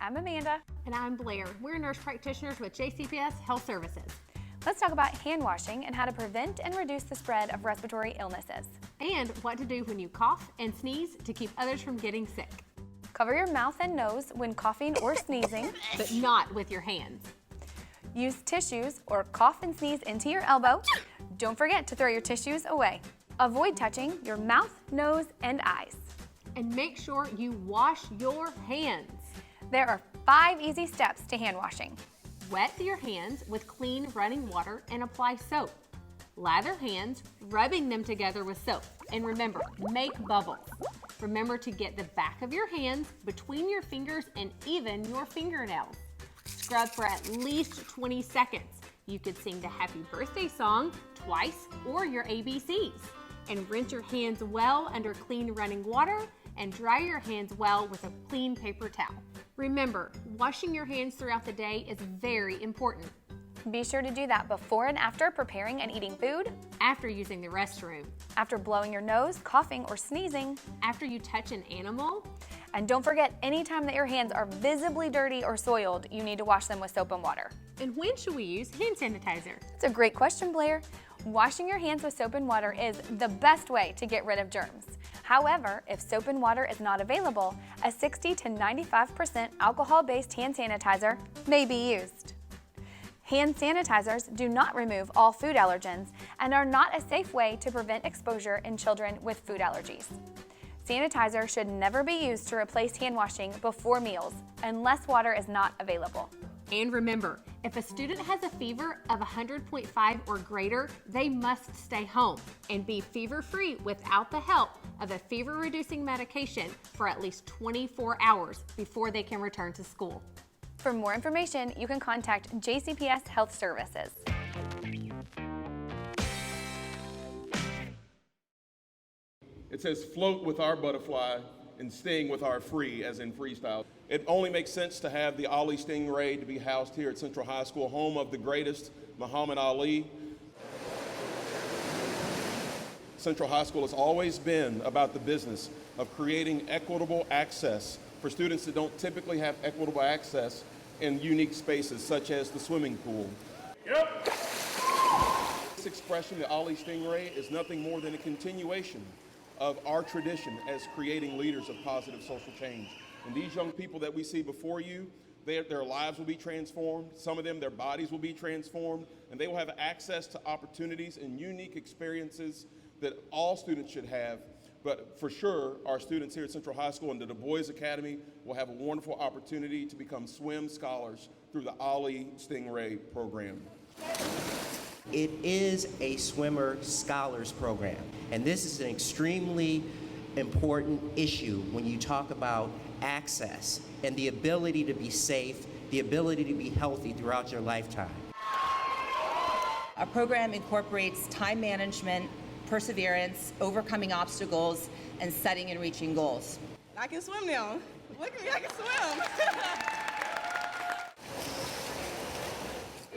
I'm Amanda. And I'm Blair. We're nurse practitioners with JCPS Health Services. Let's talk about hand washing and how to prevent and reduce the spread of respiratory illnesses. And what to do when you cough and sneeze to keep others from getting sick. Cover your mouth and nose when coughing or sneezing, but not with your hands. Use tissues or cough and sneeze into your elbow. Don't forget to throw your tissues away. Avoid touching your mouth, nose, and eyes. And make sure you wash your hands. There are 5 easy steps to hand washing. Wet your hands with clean running water and apply soap. Lather hands, rubbing them together with soap. And remember, make bubbles. Remember to get the back of your hands between your fingers and even your fingernails. Scrub for at least 20 seconds. You could sing the happy birthday song twice or your ABCs. And rinse your hands well under clean running water and dry your hands well with a clean paper towel. Remember, washing your hands throughout the day is very important. Be sure to do that before and after preparing and eating food, after using the restroom, after blowing your nose, coughing, or sneezing, after you touch an animal, and don't forget, anytime that your hands are visibly dirty or soiled, you need to wash them with soap and water. And when should we use hand sanitizer? It's a great question, Blair. Washing your hands with soap and water is the best way to get rid of germs. However, if soap and water is not available, a 60 to 95% alcohol-based hand sanitizer may be used. Hand sanitizers do not remove all food allergens and are not a safe way to prevent exposure in children with food allergies. Sanitizer should never be used to replace hand washing before meals unless water is not available. And remember, if a student has a fever of 100.5 or greater, they must stay home and be fever-free without the help of a fever-reducing medication for at least 24 hours before they can return to school. For more information, you can contact JCPS Health Services. It says float with our butterfly and sting with our free, as in freestyle. It only makes sense to have the Ali Stingray to be housed here at Central High School, home of the greatest, Muhammad Ali. Central High School has always been about the business of creating equitable access for students that don't typically have equitable access in unique spaces, such as the swimming pool. Yep. This expression, the Ali Stingray, is nothing more than a continuation of our tradition as creating leaders of positive social change. And these young people that we see before you, their lives will be transformed. Some of them, their bodies will be transformed, and they will have access to opportunities and unique experiences that all students should have. But for sure, our students here at Central High School and the Du Bois Academy will have a wonderful opportunity to become swim scholars through the Ali Stingray program. It is a swimmer scholars program, and this is an extremely important issue when you talk about access and the ability to be safe, the ability to be healthy throughout your lifetime. Our program incorporates time management, perseverance, overcoming obstacles, and setting and reaching goals. I can swim now. Look at me, I can swim.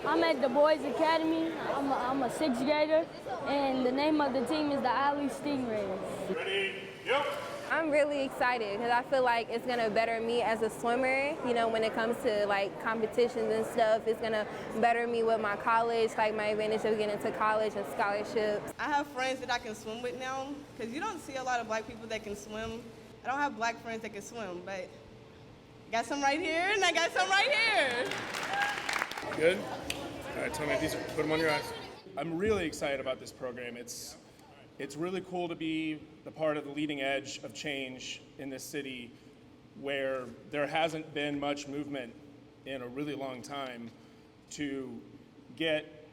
I'm at Du Bois Academy. I'm a 6th grader, and the name of the team is the Ali Stingrays. Ready? Yep. I'm really excited because I feel like it's gonna better me as a swimmer. You know, when it comes to like competitions and stuff, it's gonna better me with my college, like my advantage of getting to college and scholarships. I have friends that I can swim with now because you don't see a lot of black people that can swim. I don't have black friends that can swim, but I got some right here and I got some right here. Good? All right, Tommy, put them on your eyes. I'm really excited about this program. It's really cool to be the part of the leading edge of change in this city where there hasn't been much movement in a really long time to get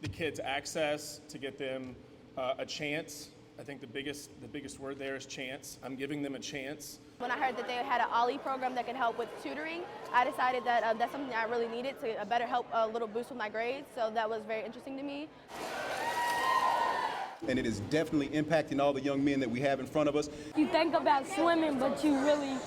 the kids access, to get them a chance. I think the biggest word there is chance. I'm giving them a chance. When I heard that they had an OLLI program that could help with tutoring, I decided that that's something I really needed to better help a little boost with my grades, so that was very interesting to me. And it is definitely impacting all the young men that we have in front of us. You think about swimming, but you really,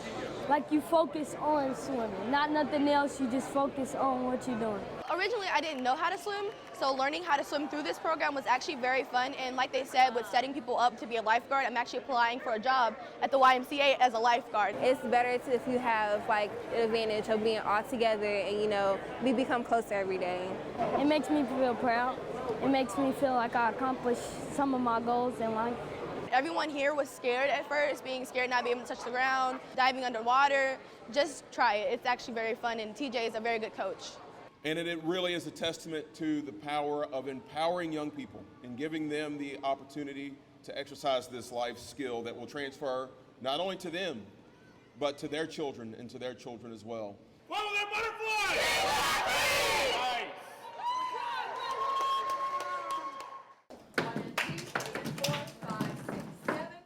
you focus on swimming. Not nothing else, you just focus on what you're doing. Originally, I didn't know how to swim, so learning how to swim through this program was actually very fun. And like they said, with setting people up to be a lifeguard, I'm actually applying for a job at the YMCA as a lifeguard. It's better if you have like the advantage of being all together and, you know, we become closer every day. It makes me feel proud. It makes me feel like I accomplished some of my goals in life. Everyone here was scared at first, being scared not being able to touch the ground, diving underwater. Just try it. It's actually very fun, and TJ is a very good coach. And it really is a testament to the power of empowering young people and giving them the opportunity to exercise this life skill that will transfer not only to them, but to their children and to their children as well. Follow that butterfly!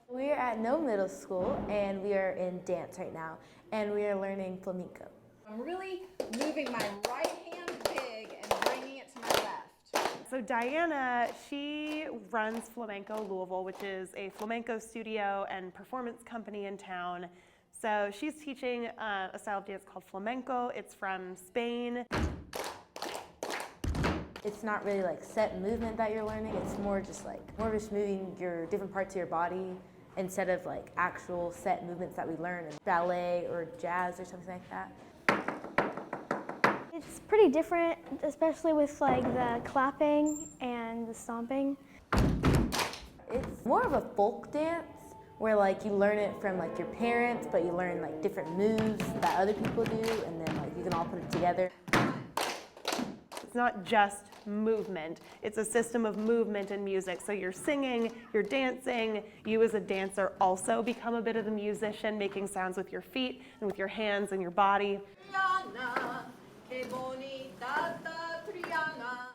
We're at No Middle School, and we are in dance right now, and we are learning flamenco. I'm really moving my right hand big and bringing it to my left. So Diana, she runs Flamenco Louisville, which is a flamenco studio and performance company in town. So she's teaching a style of dance called flamenco. It's from Spain. It's not really like set movement that you're learning. It's more just moving your different parts of your body instead of like actual set movements that we learn in ballet or jazz or something like that. It's pretty different, especially with like the clapping and the stomping. It's more of a folk dance where like you learn it from like your parents, but you learn like different moves that other people do, and then like you can all put it together. It's not just movement, it's a system of movement and music. So you're singing, you're dancing, you as a dancer also become a bit of the musician, making sounds with your feet and with your hands and your body.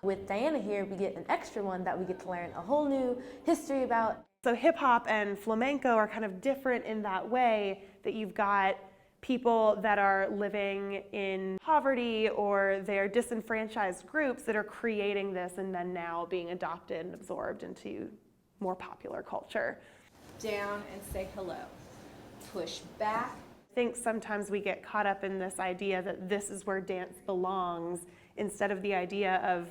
With Diana here, we get an extra one that we get to learn a whole new history about. So hip hop and flamenco are kind of different in that way that you've got people that are living in poverty or they're disenfranchised groups that are creating this and then now being adopted and absorbed into more popular culture. Down and say hello. Push back. I think sometimes we get caught up in this idea that this is where dance belongs instead of the idea of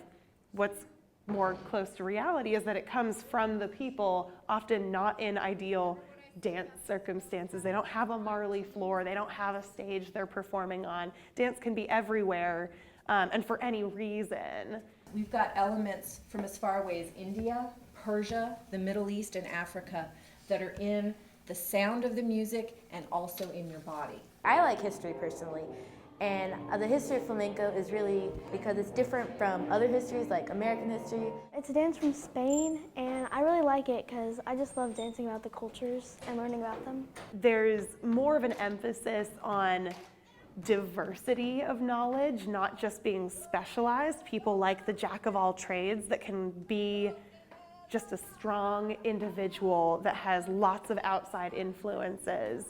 what's more close to reality is that it comes from the people, often not in ideal dance circumstances. They don't have a Marley floor, they don't have a stage they're performing on. Dance can be everywhere and for any reason. We've got elements from as far away as India, Persia, the Middle East, and Africa that are in the sound of the music and also in your body. I like history personally, and the history of flamenco is really because it's different from other histories like American history. It's a dance from Spain, and I really like it because I just love dancing about the cultures and learning about them. There's more of an emphasis on diversity of knowledge, not just being specialized. People like the jack of all trades that can be just a strong individual that has lots of outside influences.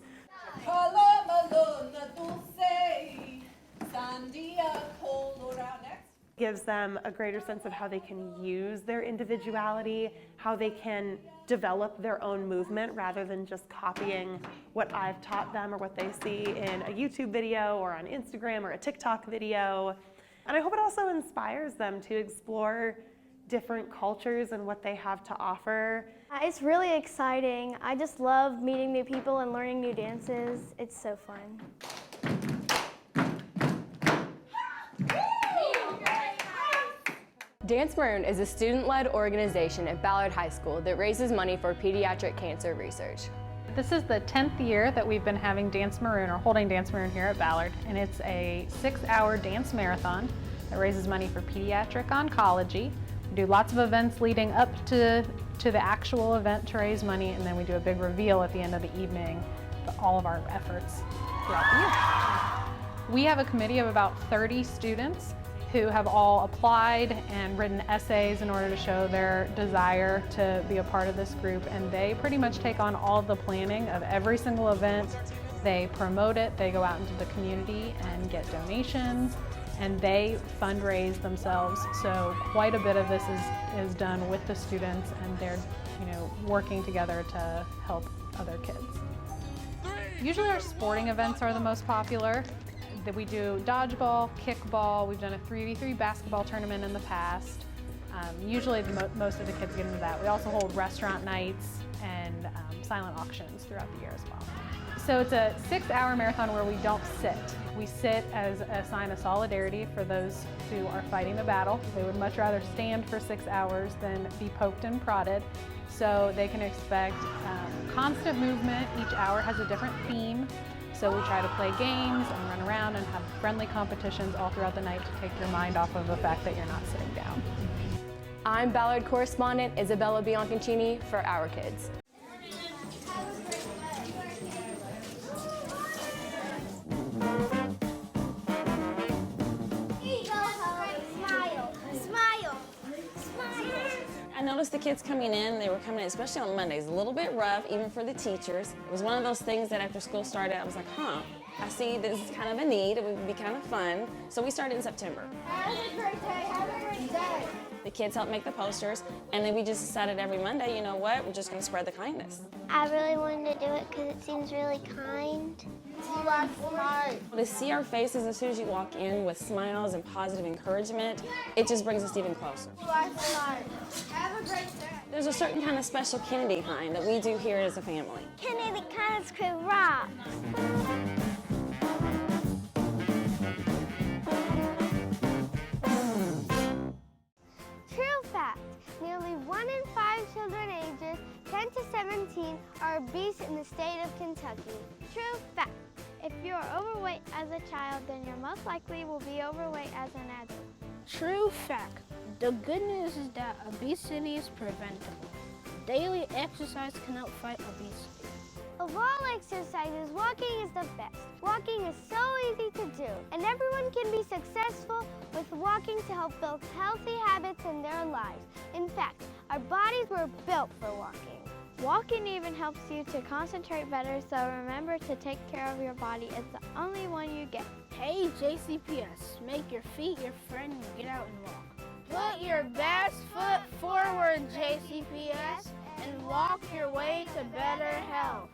Gives them a greater sense of how they can use their individuality, how they can develop their own movement rather than just copying what I've taught them or what they see in a YouTube video or on Instagram or a TikTok video. And I hope it also inspires them to explore different cultures and what they have to offer. It's really exciting. I just love meeting new people and learning new dances. It's so fun. Dance Maroon is a student-led organization at Ballard High School that raises money for pediatric cancer research. This is the 10th year that we've been having Dance Maroon, or holding Dance Maroon here at Ballard, and it's a 6-hour dance marathon that raises money for pediatric oncology. We do lots of events leading up to the actual event to raise money, and then we do a big reveal at the end of the evening for all of our efforts throughout the year. We have a committee of about 30 students who have all applied and written essays in order to show their desire to be a part of this group, and they pretty much take on all of the planning of every single event. They promote it, they go out into the community and get donations, and they fundraise themselves. So quite a bit of this is done with the students, and they're working together to help other kids. Usually our sporting events are the most popular. We do dodgeball, kickball, we've done a 3v3 basketball tournament in the past. Usually most of the kids get into that. We also hold restaurant nights and silent auctions throughout the year as well. So it's a 6-hour marathon where we don't sit. We sit as a sign of solidarity for those who are fighting the battle. They would much rather stand for 6 hours than be poked and prodded. So they can expect constant movement. Each hour has a different theme. So we try to play games and run around and have friendly competitions all throughout the night to take your mind off of the fact that you're not sitting down. I'm Ballard correspondent Isabella Bianconcini for Our Kids. I noticed the kids coming in, they were coming in, especially on Mondays, a little bit rough, even for the teachers. It was one of those things that after school started, I was like, I see this is kind of a need, it would be kind of fun. So we started in September. Have a great day, have a great day. The kids helped make the posters, and then we just decided every Monday, you know what, we're just gonna spread the kindness. I really wanted to do it because it seems really kind. You are smart. To see our faces as soon as you walk in with smiles and positive encouragement, it just brings us even closer. You are smart. Have a great day. There's a certain kind of special Kennedy kind that we do here as a family. Kennedy kind of crew rocks. True fact, nearly 1 in 5 children ages 10 to 17 are obese in the state of Kentucky. True fact, if you are overweight as a child, then you're most likely will be overweight as an adult. True fact, the good news is that obesity is preventable. Daily exercise can help fight obesity. Of all exercises, walking is the best. Walking is so easy to do, and everyone can be successful with walking to help build healthy habits in their lives. In fact, our bodies were built for walking. Walking even helps you to concentrate better, so remember to take care of your body. It's the only one you get. Hey JCPS, make your feet your friend and get out and walk. Put your best foot forward, JCPS, and walk your way to better health.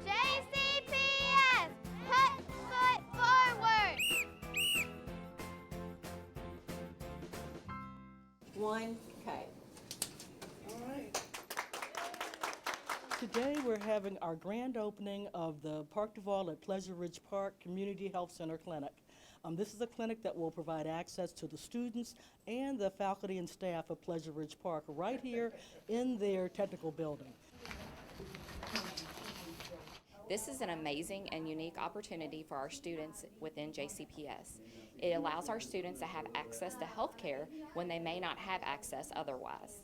JCPS, put foot forward. 1K. All right. Today we're having our grand opening of the Park Duval at Pleasure Ridge Park Community Health Center Clinic. This is a clinic that will provide access to the students and the faculty and staff of Pleasure Ridge Park right here in their technical building. This is an amazing and unique opportunity for our students within JCPS. It allows our students to have access to health care when they may not have access otherwise.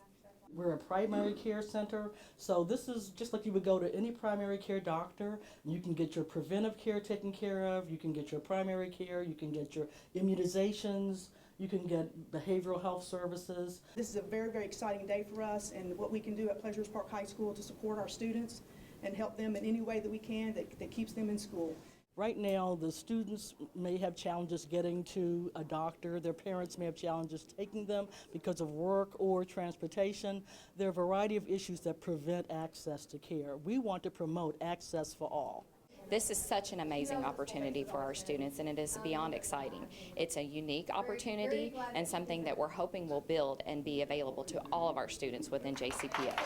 We're a primary care center, so this is just like you would go to any primary care doctor. You can get your preventive care taken care of, you can get your primary care, you can get your immunizations, you can get behavioral health services. This is a very, very exciting day for us, and what we can do at Pleasure Ridge Park High School to support our students and help them in any way that we can that keeps them in school. Right now, the students may have challenges getting to a doctor. Their parents may have challenges taking them because of work or transportation. There are a variety of issues that prevent access to care. We want to promote access for all. This is such an amazing opportunity for our students, and it is beyond exciting. It's a unique opportunity and something that we're hoping will build and be available to all of our students within JCPS.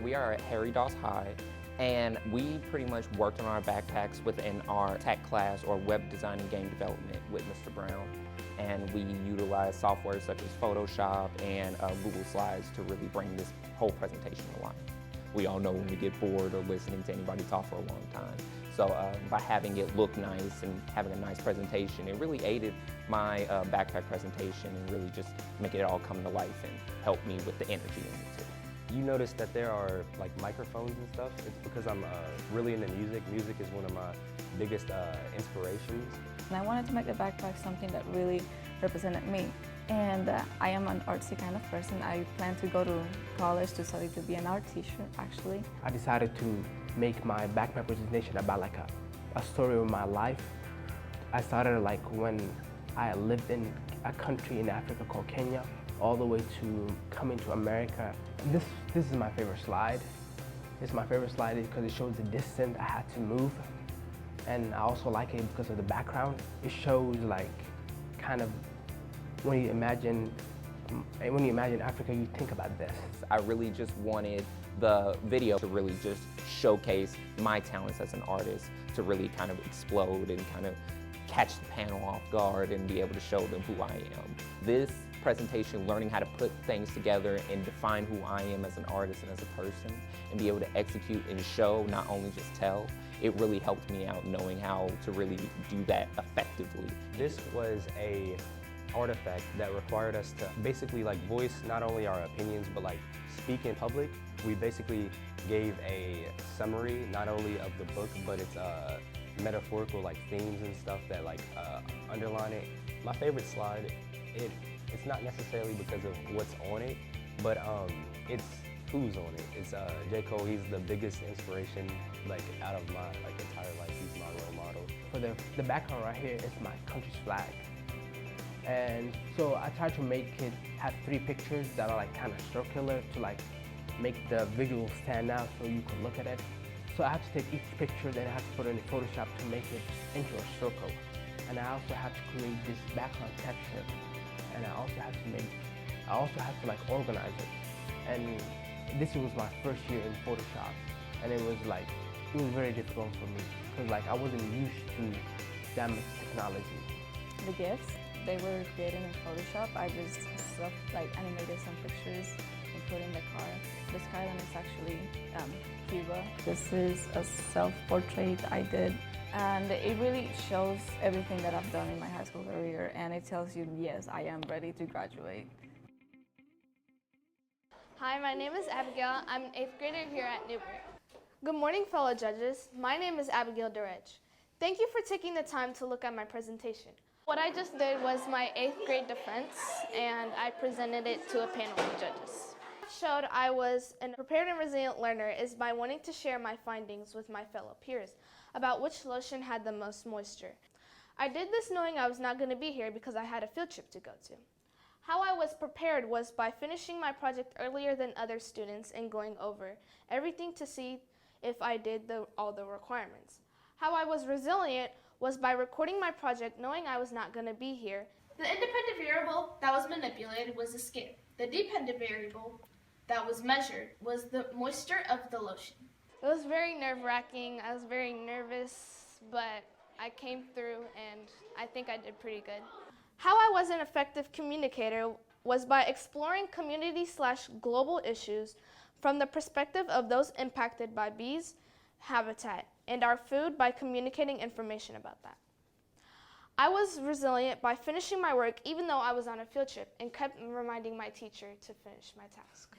We are at Harry Doss High, and we pretty much worked on our backpacks within our tech class or web design and game development with Mr. Brown. And we utilize software such as Photoshop and Google Slides to really bring this whole presentation to life. We all know when we get bored or listening to anybody talk for a long time. So by having it look nice and having a nice presentation, it really aided my backpack presentation and really just make it all come to life and help me with the energy in it too. You notice that there are like microphones and stuff. It's because I'm really into music. Music is one of my biggest inspirations. And I wanted to make the backpack something that really represented me. And I am an artsy kind of person. I plan to go to college to study to be an art teacher, actually. I decided to make my backpack presentation about like a story of my life. I started like when I lived in a country in Africa called Kenya, all the way to coming to America. This is my favorite slide. It's my favorite slide because it shows the distance I had to move. And I also like it because of the background. It shows like kind of when you imagine Africa, you think about this. I really just wanted the video to really just showcase my talents as an artist, to really kind of explode and kind of catch the panel off guard and be able to show them who I am. This presentation, learning how to put things together and define who I am as an artist and as a person, and be able to execute and show, not only just tell, it really helped me out knowing how to really do that effectively. This was a artifact that required us to basically like voice not only our opinions, but like speak in public. We basically gave a summary not only of the book, but its metaphorical like themes and stuff that like underline it. My favorite slide, it's not necessarily because of what's on it, but it's who's on it. It's J. Cole. He's the biggest inspiration like out of my like entire life. He's my role model. For the background right here is my country's flag. And so I tried to make it have 3 pictures that are like kind of circular to like make the visual stand out so you could look at it. So I have to take each picture, then I have to put it in Photoshop to make it into a circle. And I also have to create this background texture. And I also have to like organize it. And this was my first year in Photoshop. And it was very difficult for me because like I wasn't used to that much technology. The gifts, they were created in Photoshop. I just animated some pictures and put in the car. This card is actually Cuba. This is a self-portrait I did. And it really shows everything that I've done in my high school career, and it tells you, yes, I am ready to graduate. Hi, my name is Abigail. I'm an 8th grader here at Newbury. Good morning, fellow judges. My name is Abigail Durech. Thank you for taking the time to look at my presentation. What I just did was my 8th grade defense, and I presented it to a panel of judges. What showed I was a prepared and resilient learner is by wanting to share my findings with my fellow peers about which lotion had the most moisture. I did this knowing I was not going to be here because I had a field trip to go to. How I was prepared was by finishing my project earlier than other students and going over everything to see if I did all the requirements. How I was resilient was by recording my project knowing I was not going to be here. The independent variable that was manipulated was the skin. The dependent variable that was measured was the moisture of the lotion. It was very nerve-wracking. I was very nervous, but I came through and I think I did pretty good. How I was an effective communicator was by exploring community/global issues from the perspective of those impacted by bees, habitat, and our food by communicating information about that. I was resilient by finishing my work even though I was on a field trip and kept reminding my teacher to finish my task.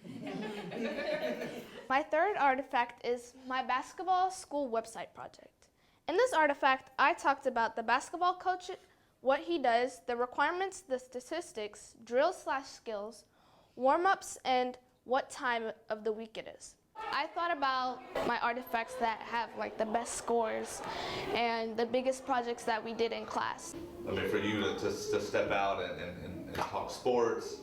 My third artifact is my basketball school website project. In this artifact, I talked about the basketball coach, what he does, the requirements, the statistics, drills/skills, warm-ups, and what time of the week it is. I thought about my artifacts that have like the best scores and the biggest projects that we did in class. I mean, for you to step out and talk sports,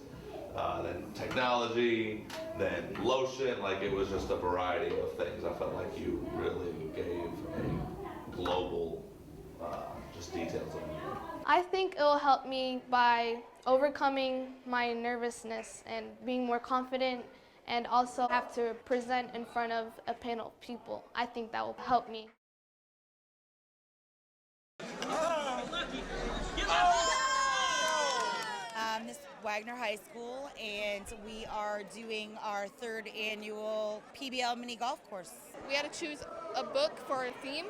then technology, then lotion, like it was just a variety of things. I felt like you really gave a global just details on it. I think it will help me by overcoming my nervousness and being more confident, and also have to present in front of a panel of people. I think that will help me. This is Wagner High School, and we are doing our 3rd annual PBL mini golf course. We had to choose a book for our theme,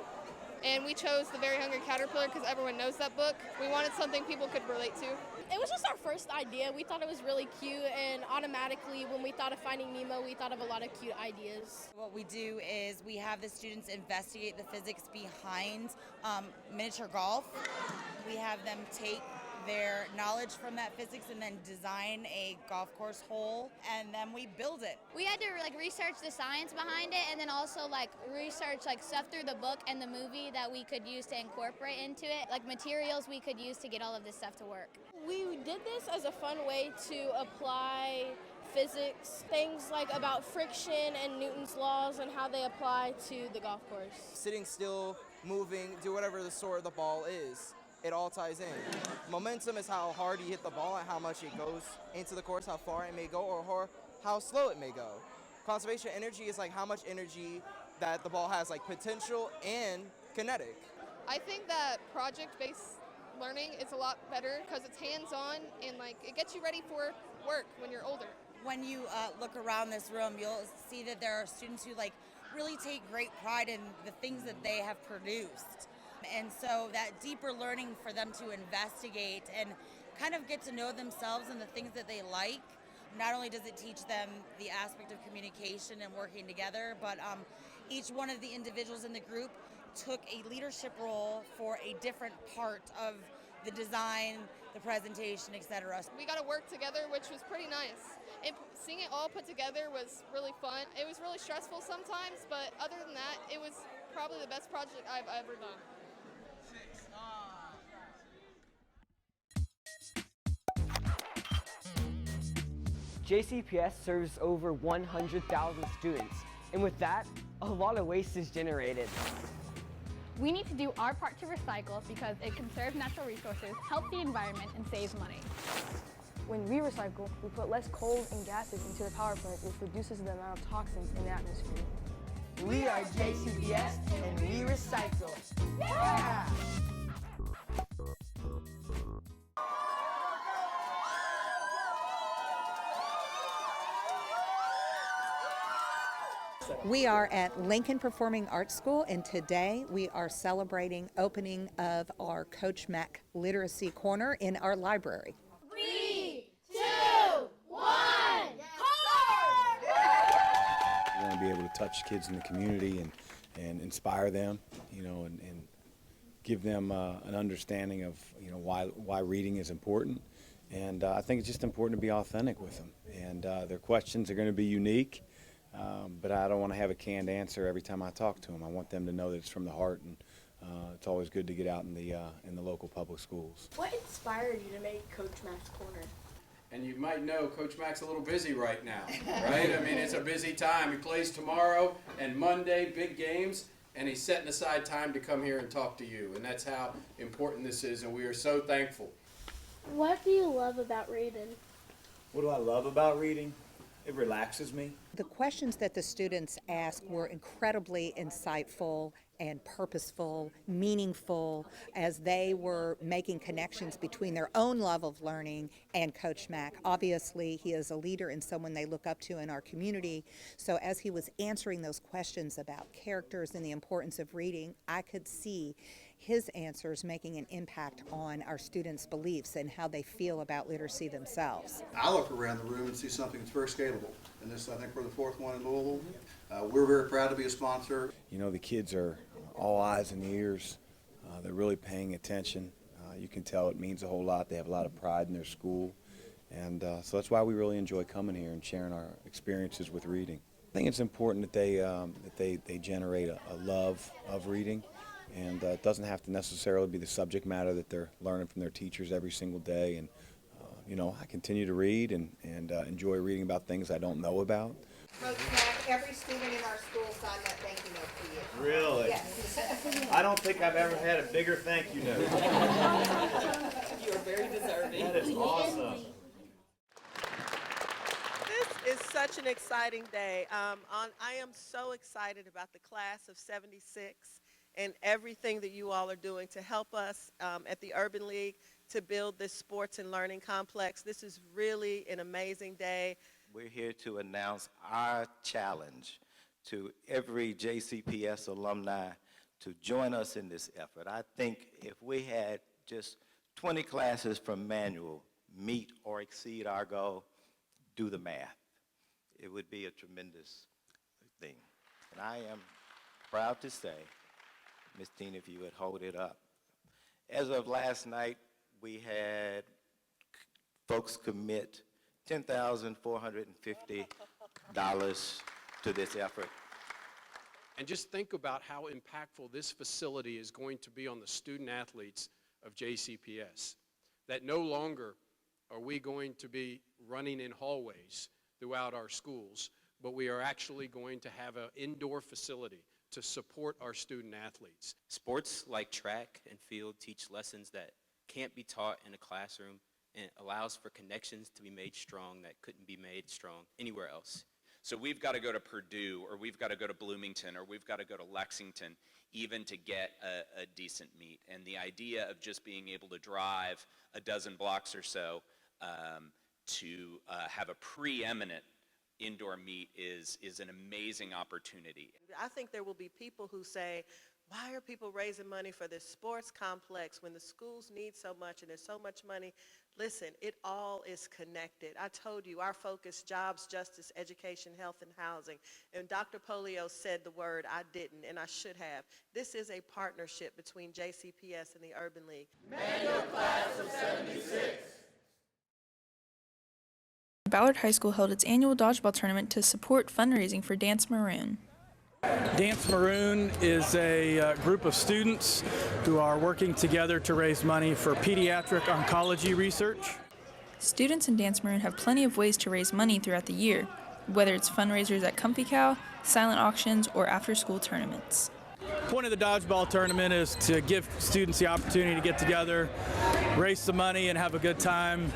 and we chose The Very Hungry Caterpillar because everyone knows that book. We wanted something people could relate to. It was just our first idea. We thought it was really cute, and automatically when we thought of Finding Nemo, we thought of a lot of cute ideas. What we do is we have the students investigate the physics behind miniature golf. We have them take their knowledge from that physics and then design a golf course hole, and then we build it. We had to research the science behind it, and then also research stuff through the book and the movie that we could use to incorporate into it, like materials we could use to get all of this stuff to work. We did this as a fun way to apply physics, things about friction and Newton's laws and how they apply to the golf course. Sitting still, moving, do whatever the sort of the ball is. It all ties in. Momentum is how hard you hit the ball and how much it goes into the course, how far it may go, or how slow it may go. Conservation energy is how much energy that the ball has, potential and kinetic. I think that project-based learning is a lot better because it's hands-on and it gets you ready for work when you're older. When you look around this room, you'll see that there are students who really take great pride in the things that they have produced. And so that deeper learning for them to investigate and kind of get to know themselves and the things that they like, not only does it teach them the aspect of communication and working together, but each one of the individuals in the group took a leadership role for a different part of the design, the presentation, etc. We got to work together, which was pretty nice. And seeing it all put together was really fun. It was really stressful sometimes, but other than that, it was probably the best project I've ever done. JCPS serves over 100,000 students, and with that, a lot of waste is generated. We need to do our part to recycle because it conserves natural resources, helps the environment, and saves money. When we recycle, we put less coal and gases into the power plant, which reduces the amount of toxins in the atmosphere. We are JCPS, and we recycle. Yeah! We are at Lincoln Performing Arts School, and today we are celebrating opening of our Coach Mac Literacy Corner in our library. 3, 2, 1, We want to be able to touch kids in the community and inspire them, and give them an understanding of, why reading is important. And I think it's just important to be authentic with them. And their questions are going to be unique. But I don't want to have a canned answer every time I talk to them. I want them to know that it's from the heart, and it's always good to get out in the local public schools. What inspired you to make Coach Mac's Corner? And you might know Coach Mac's a little busy right now, right? I mean, it's a busy time. He plays tomorrow and Monday, big games, and he's setting aside time to come here and talk to you. And that's how important this is, and we are so thankful. What do you love about reading? What do I love about reading? It relaxes me. The questions that the students asked were incredibly insightful and purposeful, meaningful, as they were making connections between their own love of learning and Coach Mac. Obviously, he is a leader and someone they look up to in our community. So as he was answering those questions about characters and the importance of reading, I could see his answers making an impact on our students' beliefs and how they feel about literacy themselves. I look around the room and see something that's very scalable. And this, I think, we're the fourth one in Louisville. We're very proud to be a sponsor. The kids are all eyes and ears. They're really paying attention. You can tell it means a whole lot. They have a lot of pride in their school. And so that's why we really enjoy coming here and sharing our experiences with reading. I think it's important that they generate a love of reading. And it doesn't have to necessarily be the subject matter that they're learning from their teachers every single day. And, I continue to read and enjoy reading about things I don't know about. Coach Mac, every student in our school signed that thank you note for you. Really? Yes. I don't think I've ever had a bigger thank you note. You are very deserving. That is awesome. This is such an exciting day. I am so excited about the class of 76 and everything that you all are doing to help us at the Urban League to build this sports and learning complex. This is really an amazing day. We're here to announce our challenge to every JCPS alumni to join us in this effort. I think if we had just 20 classes from manual meet or exceed our goal, do the math. It would be a tremendous thing. And I am proud to say, Ms. Tina, if you would hold it up. As of last night, we had folks commit $10,450 to this effort. And just think about how impactful this facility is going to be on the student athletes of JCPS. That no longer are we going to be running in hallways throughout our schools, but we are actually going to have an indoor facility to support our student athletes. Sports like track and field teach lessons that can't be taught in a classroom, and it allows for connections to be made strong that couldn't be made strong anywhere else. So we've got to go to Purdue, or we've got to go to Bloomington, or we've got to go to Lexington even to get a decent meet. And the idea of just being able to drive a dozen blocks or so to have a preeminent indoor meet is an amazing opportunity. I think there will be people who say, why are people raising money for this sports complex when the schools need so much and there's so much money? Listen, it all is connected. I told you our focus, jobs, justice, education, health, and housing. And Dr. Polio said the word, I didn't, and I should have. This is a partnership between JCPS and the Urban League. Manual class of 76. Ballard High School held its annual dodgeball tournament to support fundraising for Dance Maroon. Dance Maroon is a group of students who are working together to raise money for pediatric oncology research. Students in Dance Maroon have plenty of ways to raise money throughout the year, whether it's fundraisers at Comfy Cow, silent auctions, or after-school tournaments. The point of the dodgeball tournament is to give students the opportunity to get together, raise some money, and have a good time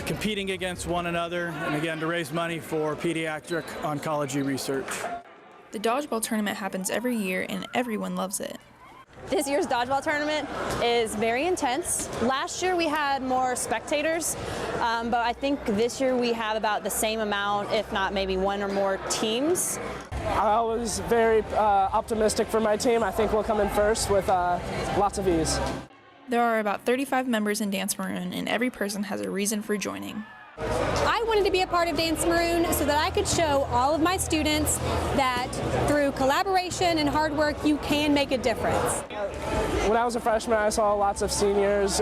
competing against one another, and again, to raise money for pediatric oncology research. The dodgeball tournament happens every year, and everyone loves it. This year's dodgeball tournament is very intense. Last year we had more spectators, but I think this year we have about the same amount, if not maybe one or more teams. I was very optimistic for my team. I think we'll come in first with lots of ease. There are about 35 members in Dance Maroon, and every person has a reason for joining. I wanted to be a part of Dance Maroon so that I could show all of my students that through collaboration and hard work you can make a difference. When I was a freshman, I saw lots of seniors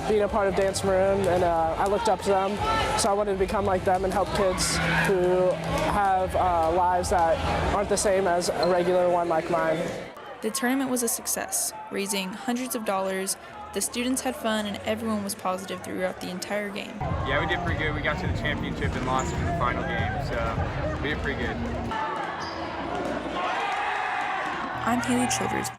being a part of Dance Maroon, and I looked up to them, so I wanted to become like them and help kids who have lives that aren't the same as a regular one like mine. The tournament was a success, raising hundreds of dollars. The students had fun, and everyone was positive throughout the entire game. Yeah, we did pretty good. We got to the championship and lost in the final game, so we did pretty good. I'm Haley Childers,